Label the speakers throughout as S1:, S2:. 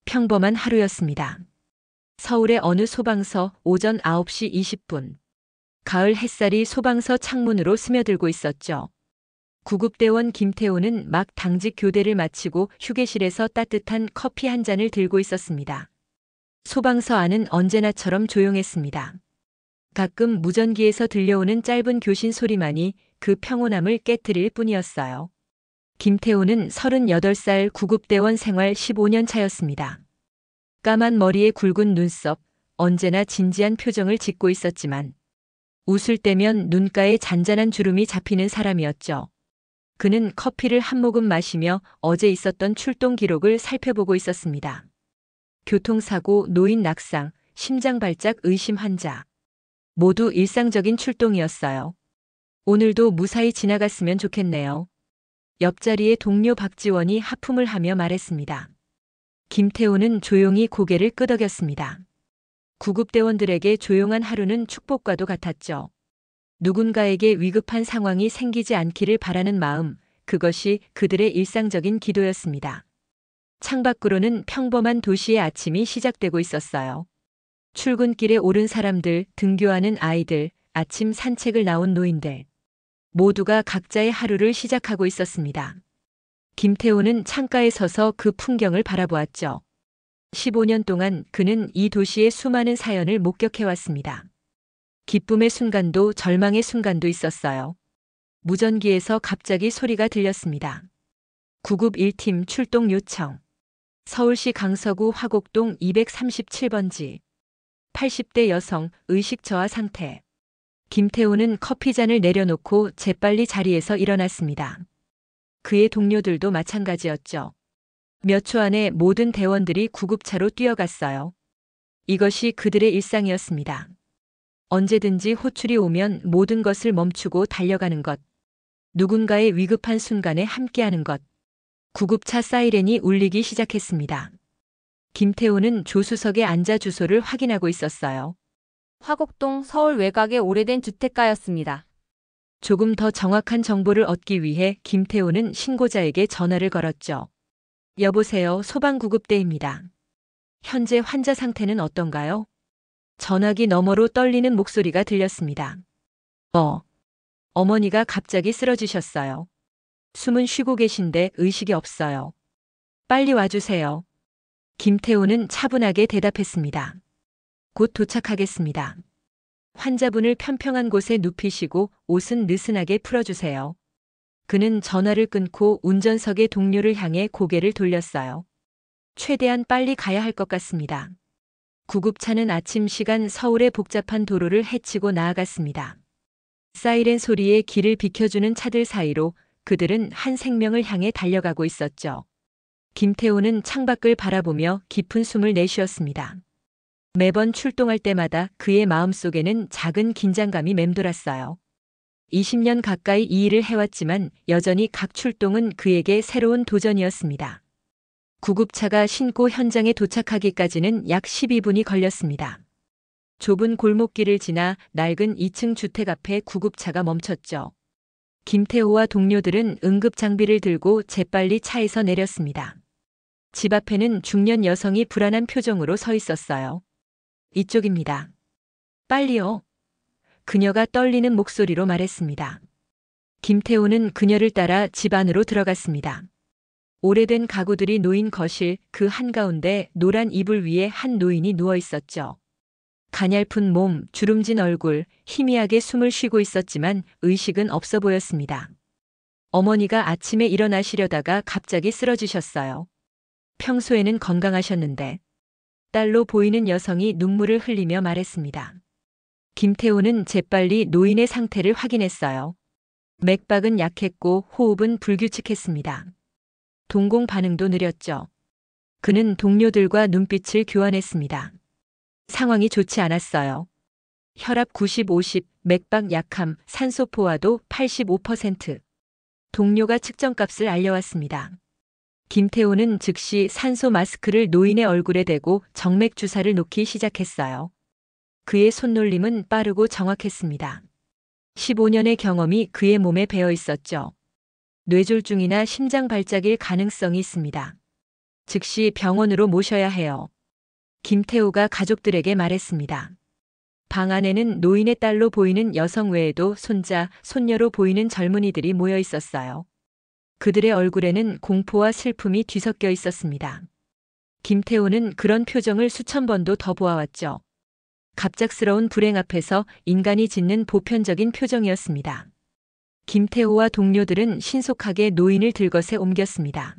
S1: 평범한 하루였습니다. 서울의 어느 소방서 오전 9시 20분. 가을 햇살이 소방서 창문으로 스며들고 있었죠. 구급대원 김태호는 막 당직 교대를 마치고 휴게실에서 따뜻한 커피 한 잔을 들고 있었습니다. 소방서 안은 언제나처럼 조용했습니다. 가끔 무전기에서 들려오는 짧은 교신 소리만이 그 평온함을 깨트릴 뿐이었어요. 김태호는 38살 구급대원 생활 15년 차였습니다. 까만 머리에 굵은 눈썹, 언제나 진지한 표정을 짓고 있었지만 웃을 때면 눈가에 잔잔한 주름이 잡히는 사람이었죠. 그는 커피를 한 모금 마시며 어제 있었던 출동 기록을 살펴보고 있었습니다. 교통사고, 노인 낙상, 심장 발작 의심 환자. 모두 일상적인 출동이었어요. 오늘도 무사히 지나갔으면 좋겠네요. 옆자리의 동료 박지원이 하품을 하며 말했습니다. 김태호는 조용히 고개를 끄덕였습니다. 구급대원들에게 조용한 하루는 축복과도 같았죠. 누군가에게 위급한 상황이 생기지 않기를 바라는 마음, 그것이 그들의 일상적인 기도였습니다. 창밖으로는 평범한 도시의 아침이 시작되고 있었어요. 출근길에 오른 사람들, 등교하는 아이들, 아침 산책을 나온 노인들. 모두가 각자의 하루를 시작하고 있었습니다. 김태호는 창가에 서서 그 풍경을 바라보았죠. 15년 동안 그는 이 도시의 수많은 사연을 목격해왔습니다. 기쁨의 순간도 절망의 순간도 있었어요. 무전기에서 갑자기 소리가 들렸습니다. 구급 1팀 출동 요청. 서울시 강서구 화곡동 237번지. 80대 여성 의식 저하 상태. 김태호는 커피잔을 내려놓고 재빨리 자리에서 일어났습니다. 그의 동료들도 마찬가지였죠. 몇 초 안에 모든 대원들이 구급차로 뛰어갔어요. 이것이 그들의 일상이었습니다. 언제든지 호출이 오면 모든 것을 멈추고 달려가는 것. 누군가의 위급한 순간에 함께하는 것. 구급차 사이렌이 울리기 시작했습니다. 김태호는 조수석에 앉아 주소를 확인하고 있었어요.
S2: 화곡동 서울 외곽의 오래된 주택가였습니다.
S1: 조금 더 정확한 정보를 얻기 위해 김태호는 신고자에게 전화를 걸었죠. 여보세요, 소방구급대입니다. 현재 환자 상태는 어떤가요? 전화기 너머로 떨리는 목소리가 들렸습니다. 어머니가 갑자기 쓰러지셨어요. 숨은 쉬고 계신데 의식이 없어요. 빨리 와주세요. 김태호는 차분하게 대답했습니다. 곧 도착하겠습니다. 환자분을 평평한 곳에 눕히시고 옷은 느슨하게 풀어주세요. 그는 전화를 끊고 운전석의 동료를 향해 고개를 돌렸어요. 최대한 빨리 가야 할 것 같습니다. 구급차는 아침 시간 서울의 복잡한 도로를 헤치고 나아갔습니다. 사이렌 소리에 길을 비켜주는 차들 사이로 그들은 한 생명을 향해 달려가고 있었죠. 김태호는 창밖을 바라보며 깊은 숨을 내쉬었습니다. 매번 출동할 때마다 그의 마음속에는 작은 긴장감이 맴돌았어요. 20년 가까이 이 일을 해왔지만 여전히 각 출동은 그에게 새로운 도전이었습니다. 구급차가 신고 현장에 도착하기까지는 약 12분이 걸렸습니다. 좁은 골목길을 지나 낡은 2층 주택 앞에 구급차가 멈췄죠. 김태호와 동료들은 응급 장비를 들고 재빨리 차에서 내렸습니다. 집 앞에는 중년 여성이 불안한 표정으로 서 있었어요. 이쪽입니다. 빨리요. 그녀가 떨리는 목소리로 말했습니다. 김태호는 그녀를 따라 집 안으로 들어갔습니다. 오래된 가구들이 놓인 거실 그 한가운데 노란 이불 위에 한 노인이 누워 있었죠. 가냘픈 몸, 주름진 얼굴, 희미하게 숨을 쉬고 있었지만 의식은 없어 보였습니다. 어머니가 아침에 일어나시려다가 갑자기 쓰러지셨어요. 평소에는 건강하셨는데. 딸로 보이는 여성이 눈물을 흘리며 말했습니다. 김태호는 재빨리 노인의 상태를 확인했어요. 맥박은 약했고 호흡은 불규칙했습니다. 동공 반응도 느렸죠. 그는 동료들과 눈빛을 교환했습니다. 상황이 좋지 않았어요. 혈압 90-50, 맥박 약함, 산소 포화도 85%. 동료가 측정값을 알려왔습니다. 김태호는 즉시 산소 마스크를 노인의 얼굴에 대고 정맥 주사를 놓기 시작했어요. 그의 손놀림은 빠르고 정확했습니다. 15년의 경험이 그의 몸에 배어 있었죠. 뇌졸중이나 심장 발작일 가능성이 있습니다. 즉시 병원으로 모셔야 해요. 김태호가 가족들에게 말했습니다. 방 안에는 노인의 딸로 보이는 여성 외에도 손자, 손녀로 보이는 젊은이들이 모여 있었어요. 그들의 얼굴에는 공포와 슬픔이 뒤섞여 있었습니다. 김태호는 그런 표정을 수천 번도 더 보아왔죠. 갑작스러운 불행 앞에서 인간이 짓는 보편적인 표정이었습니다. 김태호와 동료들은 신속하게 노인을 들것에 옮겼습니다.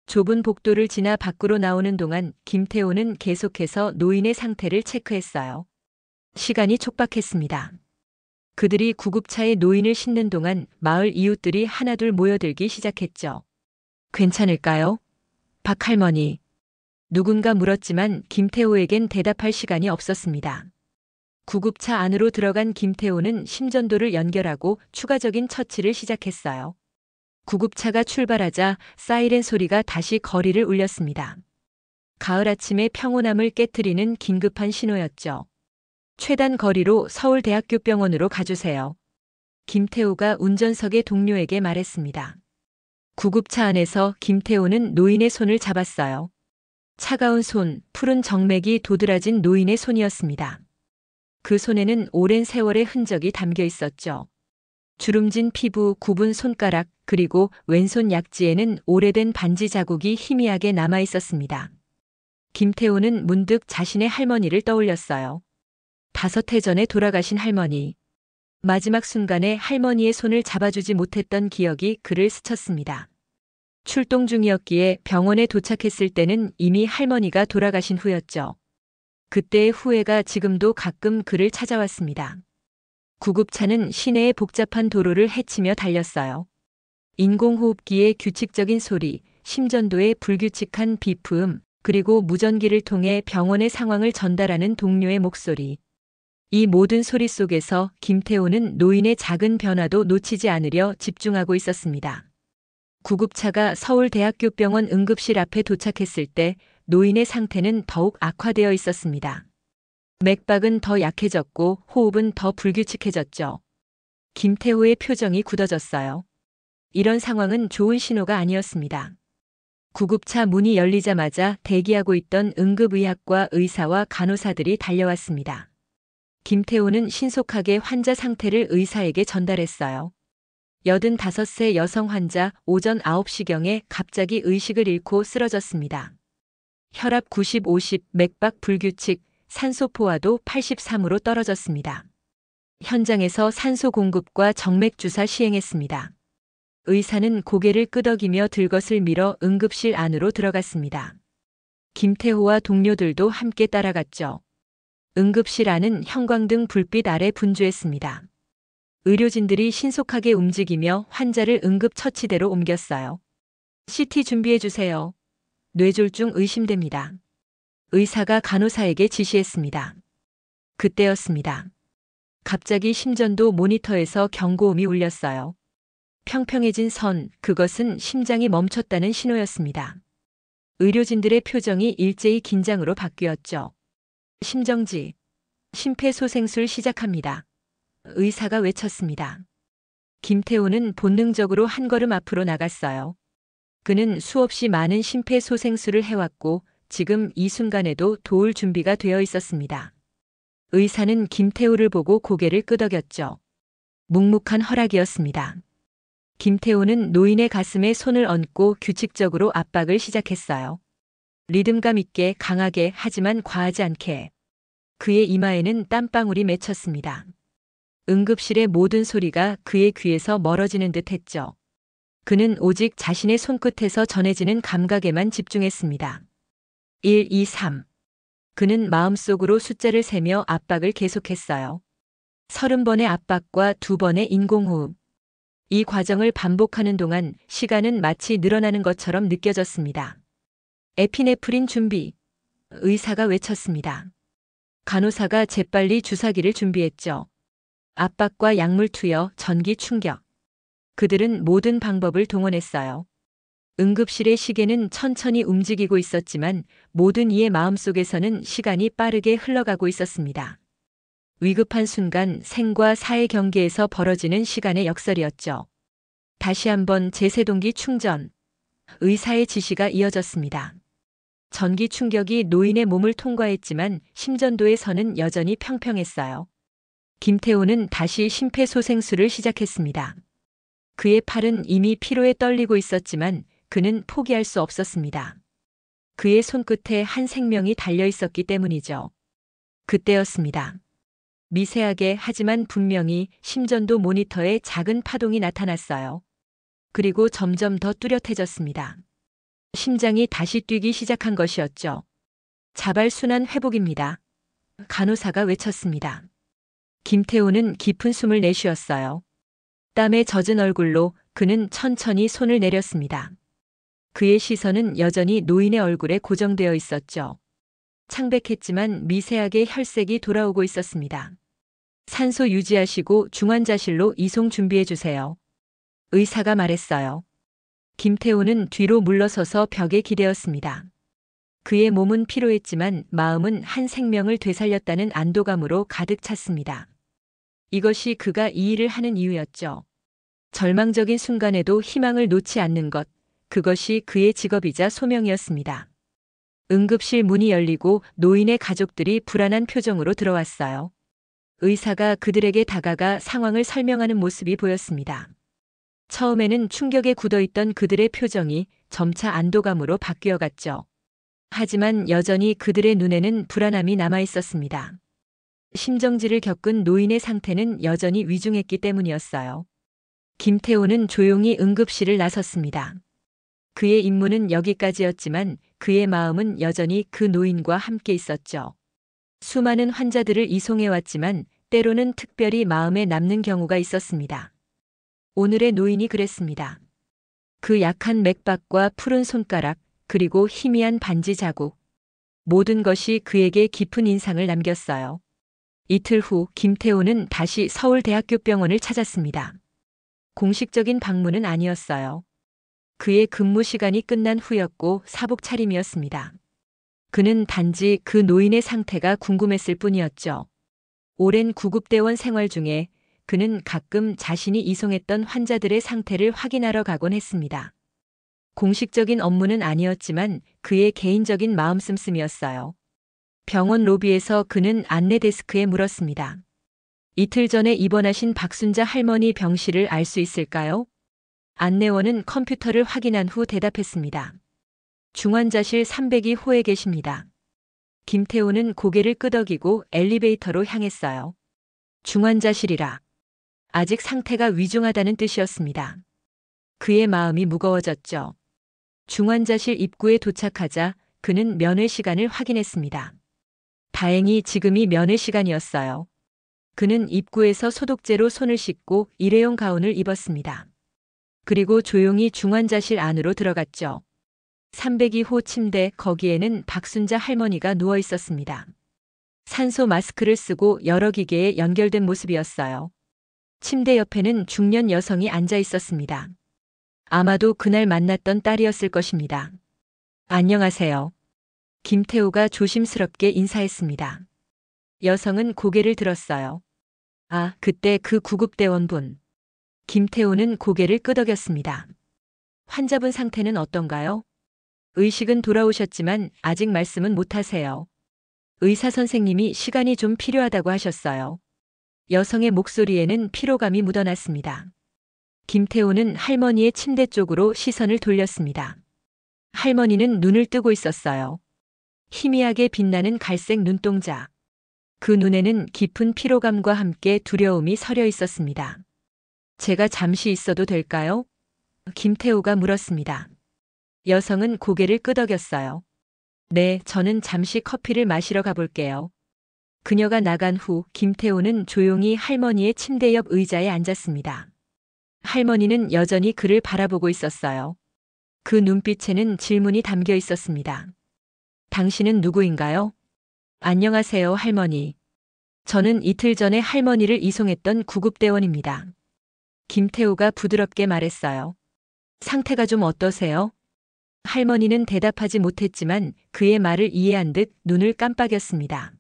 S1: 좁은 복도를 지나 밖으로 나오는 동안 김태호는 계속해서 노인의 상태를 체크했어요. 시간이 촉박했습니다. 그들이 구급차에 노인을 싣는 동안 마을 이웃들이 하나둘 모여들기 시작했죠. 괜찮을까요? 박 할머니. 누군가 물었지만 김태호에겐 대답할 시간이 없었습니다. 구급차 안으로 들어간 김태호는 심전도를 연결하고 추가적인 처치를 시작했어요. 구급차가 출발하자 사이렌 소리가 다시 거리를 울렸습니다. 가을 아침의 평온함을 깨트리는 긴급한 신호였죠. 최단 거리로 서울대학교 병원으로 가주세요. 김태호가 운전석의 동료에게 말했습니다. 구급차 안에서 김태호는 노인의 손을 잡았어요. 차가운 손, 푸른 정맥이 도드라진 노인의 손이었습니다. 그 손에는 오랜 세월의 흔적이 담겨 있었죠. 주름진 피부, 굽은 손가락, 그리고 왼손 약지에는 오래된 반지 자국이 희미하게 남아 있었습니다. 김태호는 문득 자신의 할머니를 떠올렸어요. 5해 전에 돌아가신 할머니. 마지막 순간에 할머니의 손을 잡아주지 못했던 기억이 그를 스쳤습니다. 출동 중이었기에 병원에 도착했을 때는 이미 할머니가 돌아가신 후였죠. 그때의 후회가 지금도 가끔 그를 찾아왔습니다. 구급차는 시내의 복잡한 도로를 헤치며 달렸어요. 인공호흡기의 규칙적인 소리, 심전도의 불규칙한 비프음, 그리고 무전기를 통해 병원의 상황을 전달하는 동료의 목소리. 이 모든 소리 속에서 김태호는 노인의 작은 변화도 놓치지 않으려 집중하고 있었습니다. 구급차가 서울대학교 병원 응급실 앞에 도착했을 때 노인의 상태는 더욱 악화되어 있었습니다. 맥박은 더 약해졌고 호흡은 더 불규칙해졌죠. 김태호의 표정이 굳어졌어요. 이런 상황은 좋은 신호가 아니었습니다. 구급차 문이 열리자마자 대기하고 있던 응급의학과 의사와 간호사들이 달려왔습니다. 김태호는 신속하게 환자 상태를 의사에게 전달했어요. 85세 여성 환자 오전 9시경에 갑자기 의식을 잃고 쓰러졌습니다. 혈압 90/50, 맥박 불규칙, 산소 포화도 83으로 떨어졌습니다. 현장에서 산소 공급과 정맥 주사 시행했습니다. 의사는 고개를 끄덕이며 들것을 밀어 응급실 안으로 들어갔습니다. 김태호와 동료들도 함께 따라갔죠. 응급실 안은 형광등 불빛 아래 분주했습니다. 의료진들이 신속하게 움직이며 환자를 응급처치대로 옮겼어요. CT 준비해주세요. 뇌졸중 의심됩니다. 의사가 간호사에게 지시했습니다. 그때였습니다. 갑자기 심전도 모니터에서 경고음이 울렸어요. 평평해진 선, 그것은 심장이 멈췄다는 신호였습니다. 의료진들의 표정이 일제히 긴장으로 바뀌었죠. 심정지, 심폐소생술 시작합니다. 의사가 외쳤습니다. 김태호는 본능적으로 한 걸음 앞으로 나갔어요. 그는 수없이 많은 심폐소생술을 해왔고 지금 이 순간에도 도울 준비가 되어 있었습니다. 의사는 김태호를 보고 고개를 끄덕였죠. 묵묵한 허락이었습니다. 김태호는 노인의 가슴에 손을 얹고 규칙적으로 압박을 시작했어요. 리듬감 있게 강하게 하지만 과하지 않게. 그의 이마에는 땀방울이 맺혔습니다. 응급실의 모든 소리가 그의 귀에서 멀어지는 듯 했죠. 그는 오직 자신의 손끝에서 전해지는 감각에만 집중했습니다. 1, 2, 3. 그는 마음속으로 숫자를 세며 압박을 계속했어요. 30번의 압박과 2번의 인공호흡. 이 과정을 반복하는 동안 시간은 마치 늘어나는 것처럼 느껴졌습니다. 에피네프린 준비. 의사가 외쳤습니다. 간호사가 재빨리 주사기를 준비했죠. 압박과 약물 투여, 전기 충격. 그들은 모든 방법을 동원했어요. 응급실의 시계는 천천히 움직이고 있었지만 모든 이의 마음속에서는 시간이 빠르게 흘러가고 있었습니다. 위급한 순간 생과 사의 경계에서 벌어지는 시간의 역설이었죠. 다시 한번 제세동기 충전. 의사의 지시가 이어졌습니다. 전기 충격이 노인의 몸을 통과했지만 심전도에서는 여전히 평평했어요. 김태호는 다시 심폐소생술을 시작했습니다. 그의 팔은 이미 피로에 떨리고 있었지만 그는 포기할 수 없었습니다. 그의 손끝에 한 생명이 달려 있었기 때문이죠. 그때였습니다. 미세하게 하지만 분명히 심전도 모니터에 작은 파동이 나타났어요. 그리고 점점 더 뚜렷해졌습니다. 심장이 다시 뛰기 시작한 것이었죠. 자발순환 회복입니다. 간호사가 외쳤습니다. 김태호는 깊은 숨을 내쉬었어요. 땀에 젖은 얼굴로 그는 천천히 손을 내렸습니다. 그의 시선은 여전히 노인의 얼굴에 고정되어 있었죠. 창백했지만 미세하게 혈색이 돌아오고 있었습니다. 산소 유지하시고 중환자실로 이송 준비해 주세요. 의사가 말했어요. 김태호는 뒤로 물러서서 벽에 기대었습니다. 그의 몸은 피로했지만 마음은 한 생명을 되살렸다는 안도감으로 가득 찼습니다. 이것이 그가 이 일을 하는 이유였죠. 절망적인 순간에도 희망을 놓지 않는 것, 그것이 그의 직업이자 소명이었습니다. 응급실 문이 열리고 노인의 가족들이 불안한 표정으로 들어왔어요. 의사가 그들에게 다가가 상황을 설명하는 모습이 보였습니다. 처음에는 충격에 굳어있던 그들의 표정이 점차 안도감으로 바뀌어갔죠. 하지만 여전히 그들의 눈에는 불안함이 남아 있었습니다. 심정지를 겪은 노인의 상태는 여전히 위중했기 때문이었어요. 김태호는 조용히 응급실을 나섰습니다. 그의 임무는 여기까지였지만 그의 마음은 여전히 그 노인과 함께 있었죠. 수많은 환자들을 이송해왔지만 때로는 특별히 마음에 남는 경우가 있었습니다. 오늘의 노인이 그랬습니다. 그 약한 맥박과 푸른 손가락, 그리고 희미한 반지 자국. 모든 것이 그에게 깊은 인상을 남겼어요. 이틀 후 김태호는 다시 서울대학교 병원을 찾았습니다. 공식적인 방문은 아니었어요. 그의 근무 시간이 끝난 후였고 사복 차림이었습니다. 그는 단지 그 노인의 상태가 궁금했을 뿐이었죠. 오랜 구급대원 생활 중에 그는 가끔 자신이 이송했던 환자들의 상태를 확인하러 가곤 했습니다. 공식적인 업무는 아니었지만 그의 개인적인 마음 씀씀이었어요. 병원 로비에서 그는 안내 데스크에 물었습니다. 이틀 전에 입원하신 박순자 할머니 병실을 알 수 있을까요? 안내원은 컴퓨터를 확인한 후 대답했습니다. 중환자실 302호에 계십니다. 김태호는 고개를 끄덕이고 엘리베이터로 향했어요. 중환자실이라. 아직 상태가 위중하다는 뜻이었습니다. 그의 마음이 무거워졌죠. 중환자실 입구에 도착하자 그는 면회 시간을 확인했습니다. 다행히 지금이 면회 시간이었어요. 그는 입구에서 소독제로 손을 씻고 일회용 가운을 입었습니다. 그리고 조용히 중환자실 안으로 들어갔죠. 302호 침대, 거기에는 박순자 할머니가 누워 있었습니다. 산소 마스크를 쓰고 여러 기계에 연결된 모습이었어요. 침대 옆에는 중년 여성이 앉아 있었습니다. 아마도 그날 만났던 딸이었을 것입니다. 안녕하세요. 김태호가 조심스럽게 인사했습니다. 여성은 고개를 들었어요. 아, 그때 그 구급대원분. 김태호는 고개를 끄덕였습니다. 환자분 상태는 어떤가요? 의식은 돌아오셨지만 아직 말씀은 못하세요. 의사 선생님이 시간이 좀 필요하다고 하셨어요. 여성의 목소리에는 피로감이 묻어났습니다. 김태호는 할머니의 침대 쪽으로 시선을 돌렸습니다. 할머니는 눈을 뜨고 있었어요. 희미하게 빛나는 갈색 눈동자. 그 눈에는 깊은 피로감과 함께 두려움이 서려 있었습니다. 제가 잠시 있어도 될까요? 김태호가 물었습니다. 여성은 고개를 끄덕였어요. 네, 저는 잠시 커피를 마시러 가볼게요. 그녀가 나간 후 김태호는 조용히 할머니의 침대 옆 의자에 앉았습니다. 할머니는 여전히 그를 바라보고 있었어요. 그 눈빛에는 질문이 담겨 있었습니다. 당신은 누구인가요? 안녕하세요, 할머니. 저는 이틀 전에 할머니를 이송했던 구급대원입니다. 김태호가 부드럽게 말했어요. 상태가 좀 어떠세요? 할머니는 대답하지 못했지만 그의 말을 이해한 듯 눈을 깜빡였습니다.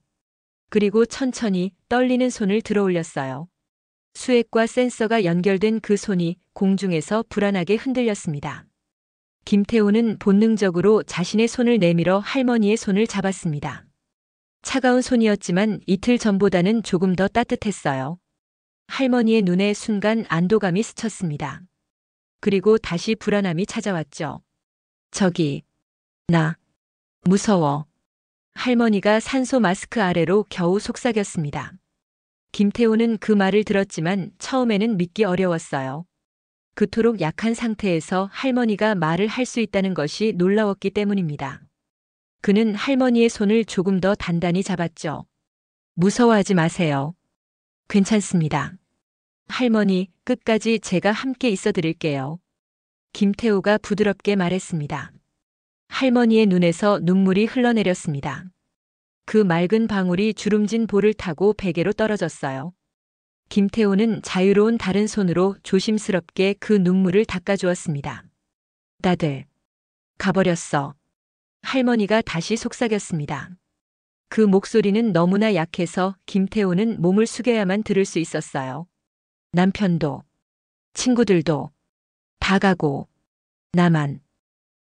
S1: 그리고 천천히 떨리는 손을 들어 올렸어요. 수액과 센서가 연결된 그 손이 공중에서 불안하게 흔들렸습니다. 김태호는 본능적으로 자신의 손을 내밀어 할머니의 손을 잡았습니다. 차가운 손이었지만 이틀 전보다는 조금 더 따뜻했어요. 할머니의 눈에 순간 안도감이 스쳤습니다. 그리고 다시 불안함이 찾아왔죠. 저기, 나, 무서워. 할머니가 산소 마스크 아래로 겨우 속삭였습니다. 김태호는 그 말을 들었지만 처음에는 믿기 어려웠어요. 그토록 약한 상태에서 할머니가 말을 할 수 있다는 것이 놀라웠기 때문입니다. 그는 할머니의 손을 조금 더 단단히 잡았죠. 무서워하지 마세요. 괜찮습니다. 할머니, 끝까지 제가 함께 있어 드릴게요. 김태호가 부드럽게 말했습니다. 할머니의 눈에서 눈물이 흘러내렸습니다. 그 맑은 방울이 주름진 볼을 타고 베개로 떨어졌어요. 김태호는 자유로운 다른 손으로 조심스럽게 그 눈물을 닦아주었습니다. 다들 가버렸어. 할머니가 다시 속삭였습니다. 그 목소리는 너무나 약해서 김태호는 몸을 숙여야만 들을 수 있었어요. 남편도, 친구들도, 다 가고, 나만.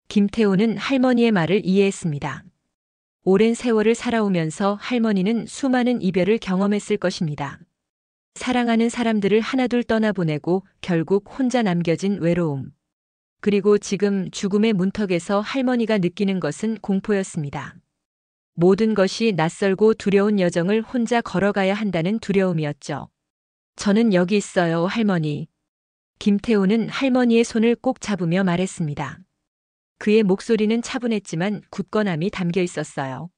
S1: 김태호는 할머니의 말을 이해했습니다. 오랜 세월을 살아오면서 할머니는 수많은 이별을 경험했을 것입니다. 사랑하는 사람들을 하나둘 떠나보내고 결국 혼자 남겨진 외로움. 그리고 지금 죽음의 문턱에서 할머니가 느끼는 것은 공포였습니다. 모든 것이 낯설고 두려운 여정을 혼자 걸어가야 한다는 두려움이었죠. 저는 여기 있어요, 할머니. 김태호는 할머니의 손을 꼭 잡으며 말했습니다. 그의 목소리는 차분했지만 굳건함이 담겨 있었어요.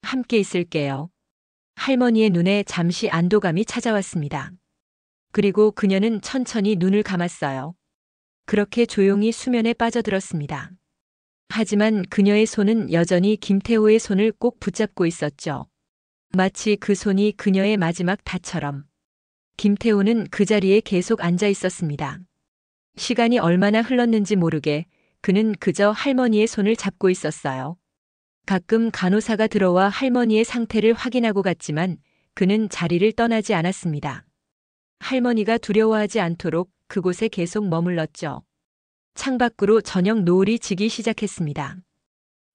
S1: 함께 있을게요. 할머니의 눈에 잠시 안도감이 찾아왔습니다. 그리고 그녀는 천천히 눈을 감았어요. 그렇게 조용히 수면에 빠져들었습니다. 하지만 그녀의 손은 여전히 김태호의 손을 꼭 붙잡고 있었죠. 마치 그 손이 그녀의 마지막 닷처럼. 김태호는 그 자리에 계속 앉아 있었습니다. 시간이 얼마나 흘렀는지 모르게 그는 그저 할머니의 손을 잡고 있었어요. 가끔 간호사가 들어와 할머니의 상태를 확인하고 갔지만 그는 자리를 떠나지 않았습니다. 할머니가 두려워하지 않도록 그곳에 계속 머물렀죠. 창밖으로 저녁 노을이 지기 시작했습니다.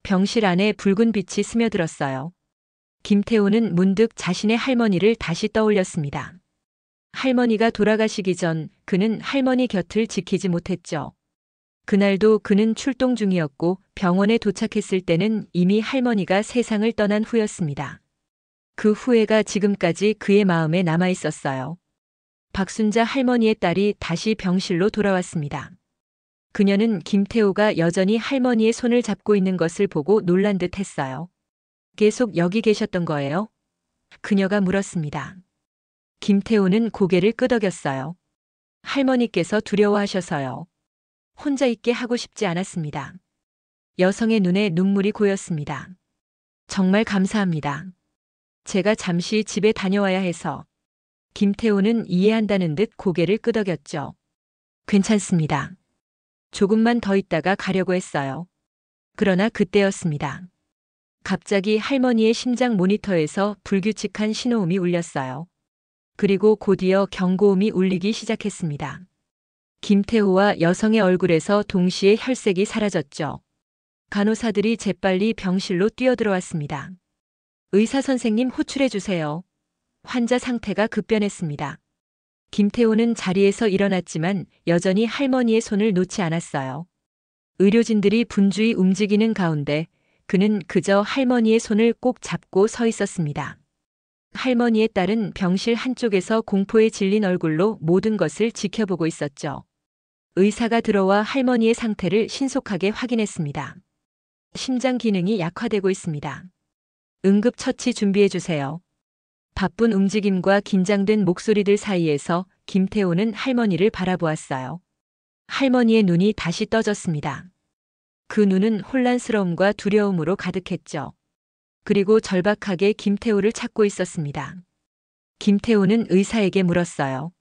S1: 병실 안에 붉은 빛이 스며들었어요. 김태호는 문득 자신의 할머니를 다시 떠올렸습니다. 할머니가 돌아가시기 전 그는 할머니 곁을 지키지 못했죠. 그날도 그는 출동 중이었고 병원에 도착했을 때는 이미 할머니가 세상을 떠난 후였습니다. 그 후회가 지금까지 그의 마음에 남아 있었어요. 박순자 할머니의 딸이 다시 병실로 돌아왔습니다. 그녀는 김태호가 여전히 할머니의 손을 잡고 있는 것을 보고 놀란 듯 했어요. 계속 여기 계셨던 거예요? 그녀가 물었습니다. 김태호는 고개를 끄덕였어요. 할머니께서 두려워하셔서요. 혼자 있게 하고 싶지 않았습니다. 여성의 눈에 눈물이 고였습니다. 정말 감사합니다. 제가 잠시 집에 다녀와야 해서. 김태호는 이해한다는 듯 고개를 끄덕였죠. 괜찮습니다. 조금만 더 있다가 가려고 했어요. 그러나 그때였습니다. 갑자기 할머니의 심장 모니터에서 불규칙한 신호음이 울렸어요. 그리고 곧이어 경고음이 울리기 시작했습니다. 김태호와 여성의 얼굴에서 동시에 혈색이 사라졌죠. 간호사들이 재빨리 병실로 뛰어들어왔습니다. 의사 선생님 호출해 주세요. 환자 상태가 급변했습니다. 김태호는 자리에서 일어났지만 여전히 할머니의 손을 놓지 않았어요. 의료진들이 분주히 움직이는 가운데 그는 그저 할머니의 손을 꼭 잡고 서 있었습니다. 할머니의 딸은 병실 한쪽에서 공포에 질린 얼굴로 모든 것을 지켜보고 있었죠. 의사가 들어와 할머니의 상태를 신속하게 확인했습니다. 심장 기능이 약화되고 있습니다. 응급처치 준비해 주세요. 바쁜 움직임과 긴장된 목소리들 사이에서 김태호는 할머니를 바라보았어요. 할머니의 눈이 다시 떠졌습니다. 그 눈은 혼란스러움과 두려움으로 가득했죠. 그리고 절박하게 김태호를 찾고 있었습니다. 김태호는 의사에게 물었어요.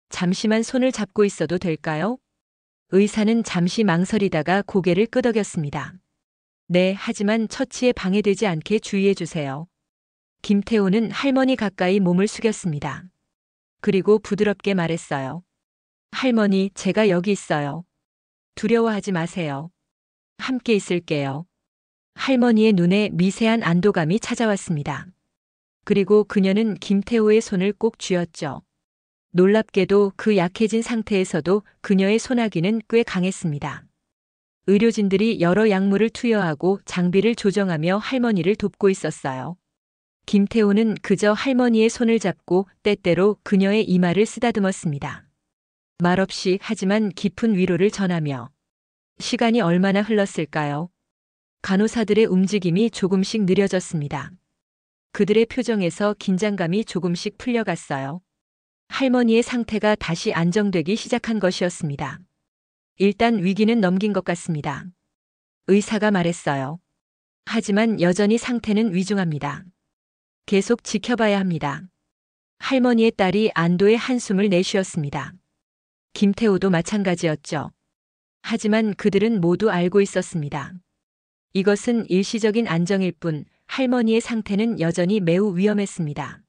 S1: 잠시만 손을 잡고 있어도 될까요? 의사는 잠시 망설이다가 고개를 끄덕였습니다. 네, 하지만 처치에 방해되지 않게 주의해 주세요. 김태호는 할머니 가까이 몸을 숙였습니다. 그리고 부드럽게 말했어요. 할머니, 제가 여기 있어요. 두려워하지 마세요. 함께 있을게요. 할머니의 눈에 미세한 안도감이 찾아왔습니다. 그리고 그녀는 김태호의 손을 꼭 쥐었죠. 놀랍게도 그 약해진 상태에서도 그녀의 소나기는 꽤 강했습니다. 의료진들이 여러 약물을 투여하고 장비를 조정하며 할머니를 돕고 있었어요. 김태호는 그저 할머니의 손을 잡고 때때로 그녀의 이마를 쓰다듬었습니다. 말없이 하지만 깊은 위로를 전하며. 시간이 얼마나 흘렀을까요? 간호사들의 움직임이 조금씩 느려졌습니다. 그들의 표정에서 긴장감이 조금씩 풀려갔어요. 할머니의 상태가 다시 안정되기 시작한 것이었습니다. 일단 위기는 넘긴 것 같습니다. 의사가 말했어요. 하지만 여전히 상태는 위중합니다. 계속 지켜봐야 합니다. 할머니의 딸이 안도의 한숨을 내쉬었습니다. 김태호도 마찬가지였죠. 하지만 그들은 모두 알고 있었습니다. 이것은 일시적인 안정일 뿐 할머니의 상태는 여전히 매우 위험했습니다.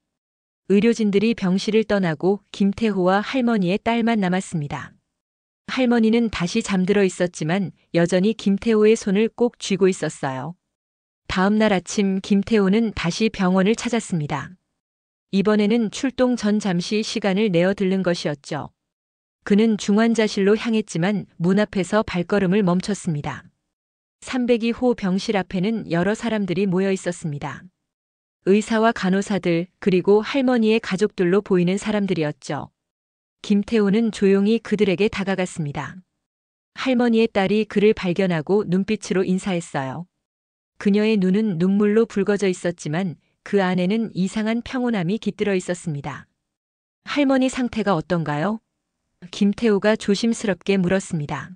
S1: 의료진들이 병실을 떠나고 김태호와 할머니의 딸만 남았습니다. 할머니는 다시 잠들어 있었지만 여전히 김태호의 손을 꼭 쥐고 있었어요. 다음 날 아침 김태호는 다시 병원을 찾았습니다. 이번에는 출동 전 잠시 시간을 내어 들른 것이었죠. 그는 중환자실로 향했지만 문 앞에서 발걸음을 멈췄습니다. 302호 병실 앞에는 여러 사람들이 모여 있었습니다. 의사와 간호사들 그리고 할머니의 가족들로 보이는 사람들이었죠. 김태호는 조용히 그들에게 다가갔습니다. 할머니의 딸이 그를 발견하고 눈빛으로 인사했어요. 그녀의 눈은 눈물로 붉어져 있었지만 그 안에는 이상한 평온함이 깃들어 있었습니다. 할머니 상태가 어떤가요? 김태호가 조심스럽게 물었습니다.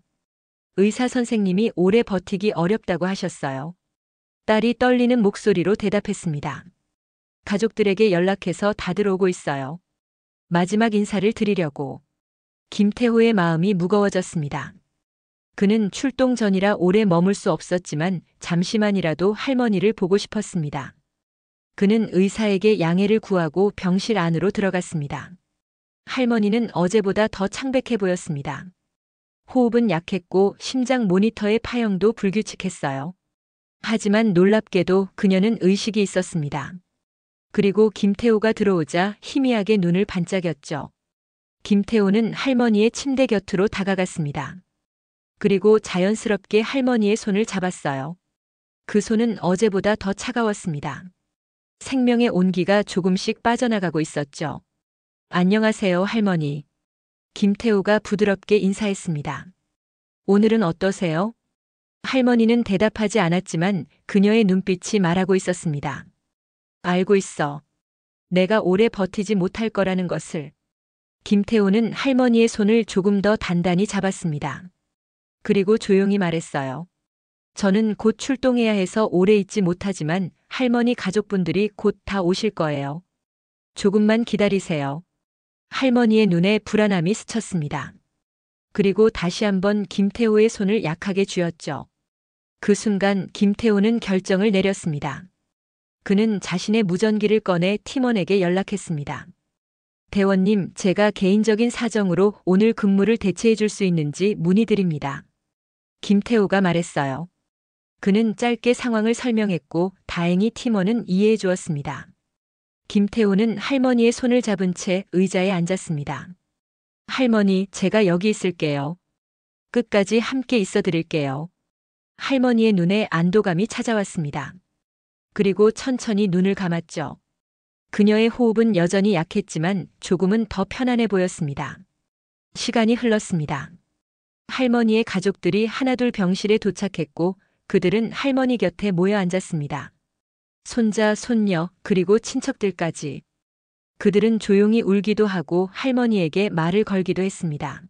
S1: 의사 선생님이 오래 버티기 어렵다고 하셨어요. 딸이 떨리는 목소리로 대답했습니다. 가족들에게 연락해서 다들 오고 있어요. 마지막 인사를 드리려고. 김태호의 마음이 무거워졌습니다. 그는 출동 전이라 오래 머물 수 없었지만 잠시만이라도 할머니를 보고 싶었습니다. 그는 의사에게 양해를 구하고 병실 안으로 들어갔습니다. 할머니는 어제보다 더 창백해 보였습니다. 호흡은 약했고 심장 모니터의 파형도 불규칙했어요. 하지만 놀랍게도 그녀는 의식이 있었습니다. 그리고 김태호가 들어오자 희미하게 눈을 반짝였죠. 김태호는 할머니의 침대 곁으로 다가갔습니다. 그리고 자연스럽게 할머니의 손을 잡았어요. 그 손은 어제보다 더 차가웠습니다. 생명의 온기가 조금씩 빠져나가고 있었죠. 안녕하세요, 할머니. 김태호가 부드럽게 인사했습니다. 오늘은 어떠세요? 할머니는 대답하지 않았지만 그녀의 눈빛이 말하고 있었습니다. 알고 있어. 내가 오래 버티지 못할 거라는 것을. 김태호는 할머니의 손을 조금 더 단단히 잡았습니다. 그리고 조용히 말했어요. 저는 곧 출동해야 해서 오래 있지 못하지만 할머니 가족분들이 곧 다 오실 거예요. 조금만 기다리세요. 할머니의 눈에 불안함이 스쳤습니다. 그리고 다시 한번 김태호의 손을 약하게 쥐었죠. 그 순간 김태호는 결정을 내렸습니다. 그는 자신의 무전기를 꺼내 팀원에게 연락했습니다. 대원님, 제가 개인적인 사정으로 오늘 근무를 대체해 줄 수 있는지 문의드립니다. 김태호가 말했어요. 그는 짧게 상황을 설명했고 다행히 팀원은 이해해 주었습니다. 김태호는 할머니의 손을 잡은 채 의자에 앉았습니다. 할머니, 제가 여기 있을게요. 끝까지 함께 있어 드릴게요. 할머니의 눈에 안도감이 찾아왔습니다. 그리고 천천히 눈을 감았죠. 그녀의 호흡은 여전히 약했지만 조금은 더 편안해 보였습니다. 시간이 흘렀습니다. 할머니의 가족들이 하나둘 병실에 도착했고 그들은 할머니 곁에 모여 앉았습니다. 손자, 손녀, 그리고 친척들까지. 그들은 조용히 울기도 하고 할머니에게 말을 걸기도 했습니다.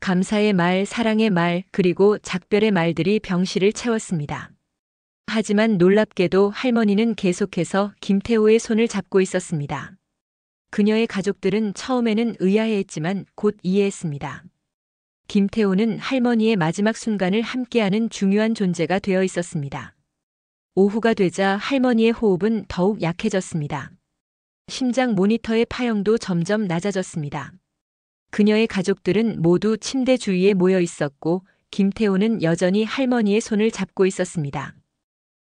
S1: 감사의 말, 사랑의 말, 그리고 작별의 말들이 병실을 채웠습니다. 하지만 놀랍게도 할머니는 계속해서 김태호의 손을 잡고 있었습니다. 그녀의 가족들은 처음에는 의아해했지만 곧 이해했습니다. 김태호는 할머니의 마지막 순간을 함께하는 중요한 존재가 되어 있었습니다. 오후가 되자 할머니의 호흡은 더욱 약해졌습니다. 심장 모니터의 파형도 점점 낮아졌습니다. 그녀의 가족들은 모두 침대 주위에 모여 있었고 김태호는 여전히 할머니의 손을 잡고 있었습니다.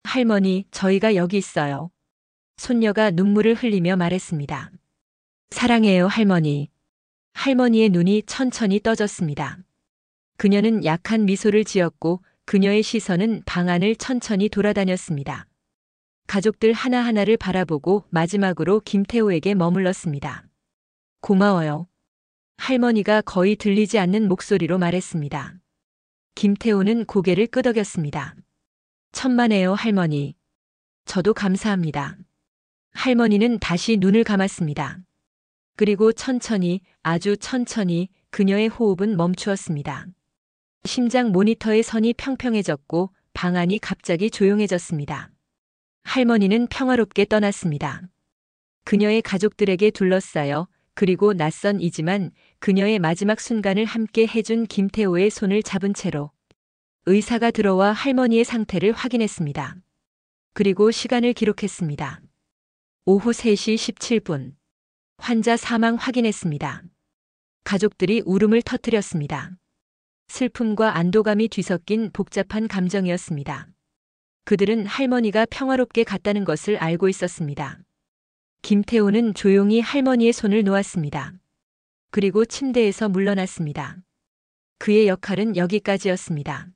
S1: 할머니, 저희가 여기 있어요. 손녀가 눈물을 흘리며 말했습니다. 사랑해요, 할머니. 할머니의 눈이 천천히 떠졌습니다. 그녀는 약한 미소를 지었고 그녀의 시선은 방 안을 천천히 돌아다녔습니다. 가족들 하나하나를 바라보고 마지막으로 김태호에게 머물렀습니다. 고마워요. 할머니가 거의 들리지 않는 목소리로 말했습니다. 김태호는 고개를 끄덕였습니다. 천만에요, 할머니. 저도 감사합니다. 할머니는 다시 눈을 감았습니다. 그리고 천천히, 아주 천천히 그녀의 호흡은 멈추었습니다. 심장 모니터의 선이 평평해졌고 방 안이 갑자기 조용해졌습니다. 할머니는 평화롭게 떠났습니다. 그녀의 가족들에게 둘러싸여 그리고 낯선이지만 그녀의 마지막 순간을 함께 해준 김태호의 손을 잡은 채로 의사가 들어와 할머니의 상태를 확인했습니다. 그리고 시간을 기록했습니다. 오후 3시 17분. 환자 사망 확인했습니다. 가족들이 울음을 터뜨렸습니다. 슬픔과 안도감이 뒤섞인 복잡한 감정이었습니다. 그들은 할머니가 평화롭게 갔다는 것을 알고 있었습니다. 김태호는 조용히 할머니의 손을 놓았습니다. 그리고 침대에서 물러났습니다. 그의 역할은 여기까지였습니다.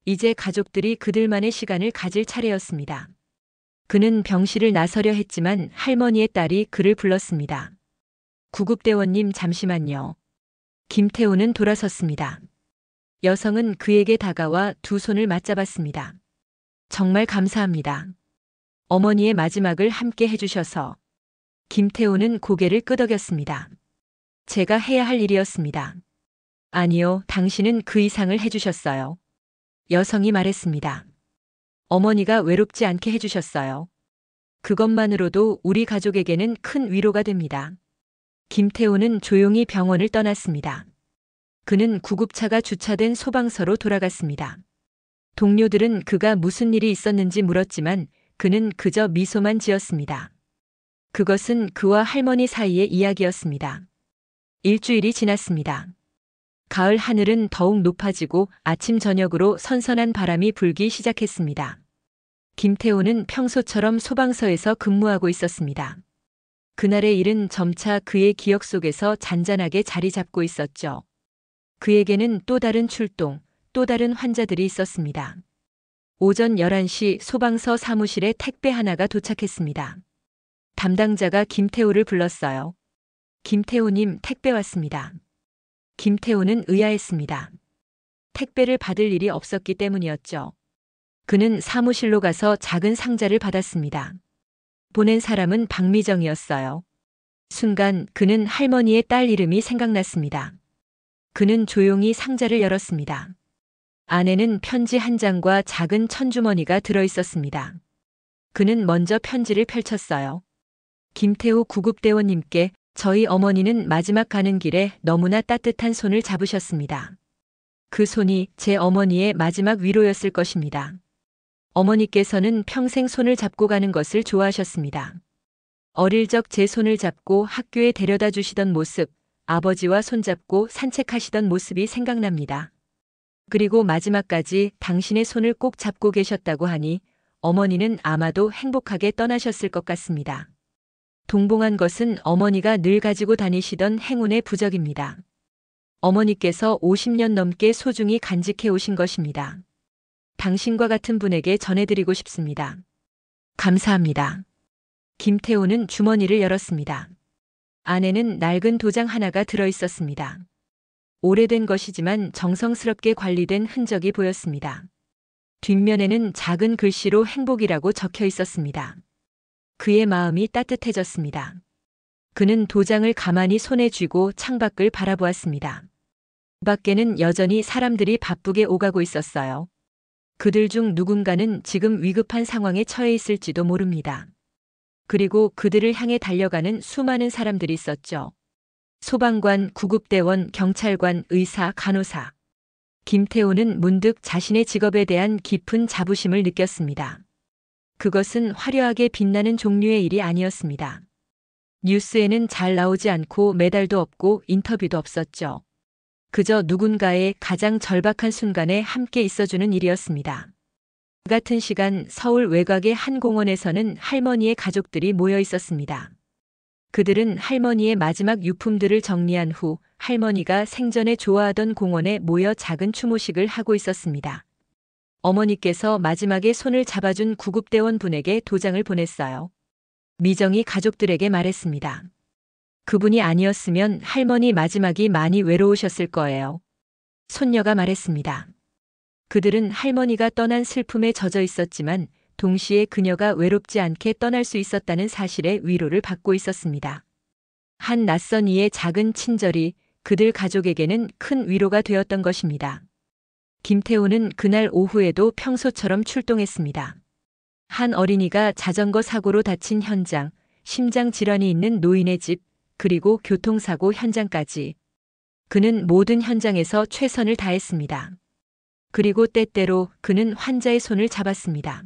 S1: 이제 가족들이 그들만의 시간을 가질 차례였습니다. 그는 병실을 나서려 했지만 할머니의 딸이 그를 불렀습니다. 구급대원님, 잠시만요. 김태호는 돌아섰습니다. 여성은 그에게 다가와 두 손을 맞잡았습니다. 정말 감사합니다. 어머니의 마지막을 함께 해주셔서. 김태호는 고개를 끄덕였습니다. 제가 해야 할 일이었습니다. 아니요, 당신은 그 이상을 해주셨어요. 여성이 말했습니다. 어머니가 외롭지 않게 해주셨어요. 그것만으로도 우리 가족에게는 큰 위로가 됩니다. 김태호는 조용히 병원을 떠났습니다. 그는 구급차가 주차된 소방서로 돌아갔습니다. 동료들은 그가 무슨 일이 있었는지 물었지만 그는 그저 미소만 지었습니다. 그것은 그와 할머니 사이의 이야기였습니다. 일주일이 지났습니다. 가을 하늘은 더욱 높아지고 아침 저녁으로 선선한 바람이 불기 시작했습니다. 김태호는 평소처럼 소방서에서 근무하고 있었습니다. 그날의 일은 점차 그의 기억 속에서 잔잔하게 자리 잡고 있었죠. 그에게는 또 다른 출동, 또 다른 환자들이 있었습니다. 오전 11시 소방서 사무실에 택배 하나가 도착했습니다. 담당자가 김태호를 불렀어요. 김태호님, 택배 왔습니다. 김태호는 의아했습니다. 택배를 받을 일이 없었기 때문이었죠. 그는 사무실로 가서 작은 상자를 받았습니다. 보낸 사람은 박미정이었어요. 순간 그는 할머니의 딸 이름이 생각났습니다. 그는 조용히 상자를 열었습니다. 안에는 편지 한 장과 작은 천주머니가 들어있었습니다. 그는 먼저 편지를 펼쳤어요. 김태호 구급대원님께 저희 어머니는 마지막 가는 길에 너무나 따뜻한 손을 잡으셨습니다. 그 손이 제 어머니의 마지막 위로였을 것입니다. 어머니께서는 평생 손을 잡고 가는 것을 좋아하셨습니다. 어릴 적 제 손을 잡고 학교에 데려다 주시던 모습, 아버지와 손잡고 산책하시던 모습이 생각납니다. 그리고 마지막까지 당신의 손을 꼭 잡고 계셨다고 하니 어머니는 아마도 행복하게 떠나셨을 것 같습니다. 동봉한 것은 어머니가 늘 가지고 다니시던 행운의 부적입니다. 어머니께서 50년 넘게 소중히 간직해 오신 것입니다. 당신과 같은 분에게 전해드리고 싶습니다. 감사합니다. 김태호는 주머니를 열었습니다. 안에는 낡은 도장 하나가 들어 있었습니다. 오래된 것이지만 정성스럽게 관리된 흔적이 보였습니다. 뒷면에는 작은 글씨로 행복이라고 적혀 있었습니다. 그의 마음이 따뜻해졌습니다. 그는 도장을 가만히 손에 쥐고 창밖을 바라보았습니다. 밖에는 여전히 사람들이 바쁘게 오가고 있었어요. 그들 중 누군가는 지금 위급한 상황에 처해 있을지도 모릅니다. 그리고 그들을 향해 달려가는 수많은 사람들이 있었죠. 소방관, 구급대원, 경찰관, 의사, 간호사. 김태호는 문득 자신의 직업에 대한 깊은 자부심을 느꼈습니다. 그것은 화려하게 빛나는 종류의 일이 아니었습니다. 뉴스에는 잘 나오지 않고 메달도 없고 인터뷰도 없었죠. 그저 누군가의 가장 절박한 순간에 함께 있어주는 일이었습니다. 그 같은 시간 서울 외곽의 한 공원에서는 할머니의 가족들이 모여 있었습니다. 그들은 할머니의 마지막 유품들을 정리한 후 할머니가 생전에 좋아하던 공원에 모여 작은 추모식을 하고 있었습니다. 어머니께서 마지막에 손을 잡아준 구급대원 분에게 도장을 보냈어요. 미정이 가족들에게 말했습니다. 그분이 아니었으면 할머니 마지막이 많이 외로우셨을 거예요. 손녀가 말했습니다. 그들은 할머니가 떠난 슬픔에 젖어 있었지만 동시에 그녀가 외롭지 않게 떠날 수 있었다는 사실에 위로를 받고 있었습니다. 한 낯선 이의 작은 친절이 그들 가족에게는 큰 위로가 되었던 것입니다. 김태호는 그날 오후에도 평소처럼 출동했습니다. 한 어린이가 자전거 사고로 다친 현장, 심장 질환이 있는 노인의 집, 그리고 교통사고 현장까지. 그는 모든 현장에서 최선을 다했습니다. 그리고 때때로 그는 환자의 손을 잡았습니다.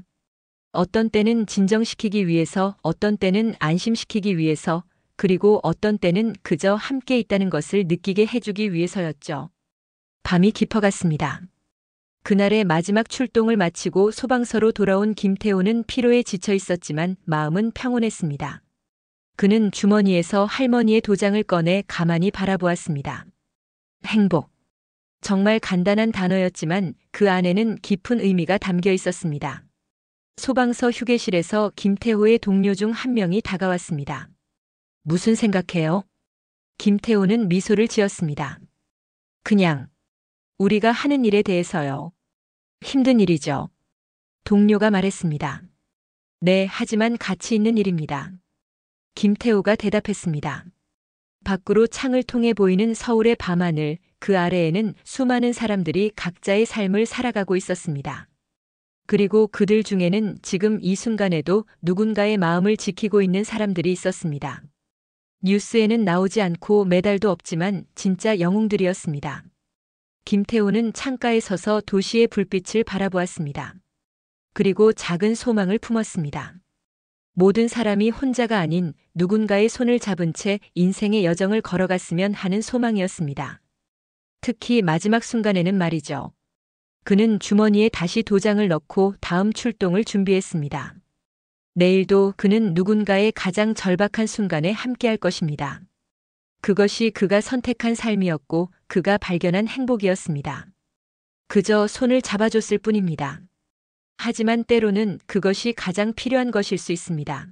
S1: 어떤 때는 진정시키기 위해서, 어떤 때는 안심시키기 위해서, 그리고 어떤 때는 그저 함께 있다는 것을 느끼게 해주기 위해서였죠. 밤이 깊어갔습니다. 그날의 마지막 출동을 마치고 소방서로 돌아온 김태호는 피로에 지쳐 있었지만 마음은 평온했습니다. 그는 주머니에서 할머니의 도장을 꺼내 가만히 바라보았습니다. 행복. 정말 간단한 단어였지만 그 안에는 깊은 의미가 담겨 있었습니다. 소방서 휴게실에서 김태호의 동료 중 한 명이 다가왔습니다. 무슨 생각해요? 김태호는 미소를 지었습니다. 그냥 우리가 하는 일에 대해서요. 힘든 일이죠. 동료가 말했습니다. 네, 하지만 가치 있는 일입니다. 김태호가 대답했습니다. 밖으로 창을 통해 보이는 서울의 밤하늘, 그 아래에는 수많은 사람들이 각자의 삶을 살아가고 있었습니다. 그리고 그들 중에는 지금 이 순간에도 누군가의 마음을 지키고 있는 사람들이 있었습니다. 뉴스에는 나오지 않고 매달도 없지만 진짜 영웅들이었습니다. 김태호는 창가에 서서 도시의 불빛을 바라보았습니다. 그리고 작은 소망을 품었습니다. 모든 사람이 혼자가 아닌 누군가의 손을 잡은 채 인생의 여정을 걸어갔으면 하는 소망이었습니다. 특히 마지막 순간에는 말이죠. 그는 주머니에 다시 도장을 넣고 다음 출동을 준비했습니다. 내일도 그는 누군가의 가장 절박한 순간에 함께할 것입니다. 그것이 그가 선택한 삶이었고 그가 발견한 행복이었습니다. 그저 손을 잡아줬을 뿐입니다. 하지만 때로는 그것이 가장 필요한 것일 수 있습니다.